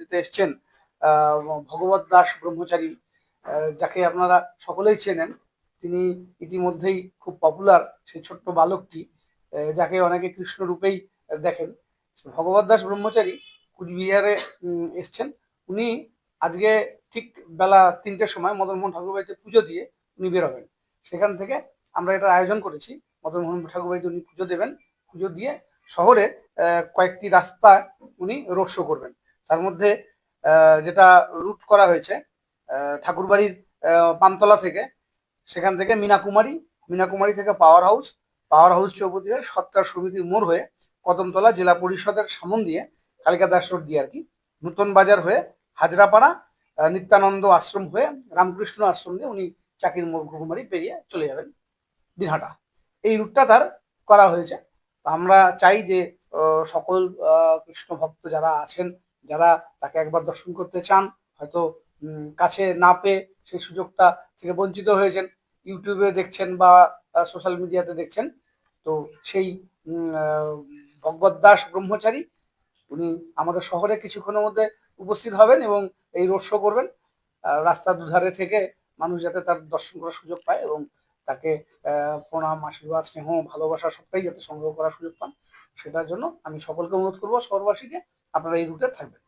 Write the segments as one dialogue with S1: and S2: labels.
S1: দিতে এসছেন ভগবত দাস ব্রহ্মচারী, যাকে আপনারা সকলেই চেনেন। তিনি ইতিমধ্যেই খুব পপুলার, সেই ছোট্ট বালকটি যাকে অনেকে কৃষ্ণ রূপেই দেখেন। ভগবত দাস ব্রহ্মচারী কুচবিহারে এসছেন। উনি আজকে ঠিক বেলা 3টের সময় মদনমোহন ঠাকুরবাড়িতে পুজো দিয়ে উনি বেরোবেন। সেখান থেকে আমরা এটার আয়োজন করেছি। মদনমোহন ঠাকুরবাড়িতে উনি পুজো দেবেন, পুজো দিয়ে শহরে কয়েকটি রাস্তায় উনি রোড শো করবেন। তার মধ্যে যেটা রুট করা হয়েছে ঠাকুরবাড়ির পামতলা থেকে, সেখান থেকে মিনাকুমারী থেকে পাওয়ার হাউস চৌপতি হয়ে সৎকার সমিতির মোড় হয়ে কদমতলা জেলা পরিষদের সামন দিয়ে কালিকা দাস রোড দিয়ে আর কি, নতুন বাজার হয়ে হাজরাপাড়া নিত্যানন্দ আশ্রম হয়ে রামকৃষ্ণ আশ্রম দিয়ে উনি চাকির মোড় ঘুঘুমারি পেরিয়ে চলে যাবেন দিনহাটা। এই রুটটা তার করা হয়েছে। আমরা চাই যে সকল কৃষ্ণ ভক্ত যারা আছেন, যারা তাকে একবার দর্শন করতে চান, হয়তো কাছে না পেয়ে সেই সুযোগটা থেকে বঞ্চিত হয়েছেন, ইউটিউবে দেখছেন বা সোশ্যাল মিডিয়াতে দেখছেন, তো সেই ভগবত দাস ব্রহ্মচারী উনি আমাদের শহরে কিছুক্ষণের মধ্যে উপস্থিত হবেন এবং এই রোড শো করবেন। রাস্তার দুধারে থেকে মানুষ যাতে তার দর্শন করার সুযোগ পায় এবং তাকে প্রণাম, আশীর্বাদ, স্নেহ, ভালোবাসা সবটাই যাতে সংগ্রহ করার সুযোগ পান, সেটার জন্য আমি সকলকে অনুরোধ করবো, শহরবাসীকে, আপনারা এই রুটে থাকবেন।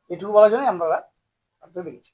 S1: এটুকু বলার জন্যই আমরা বেরিয়েছি।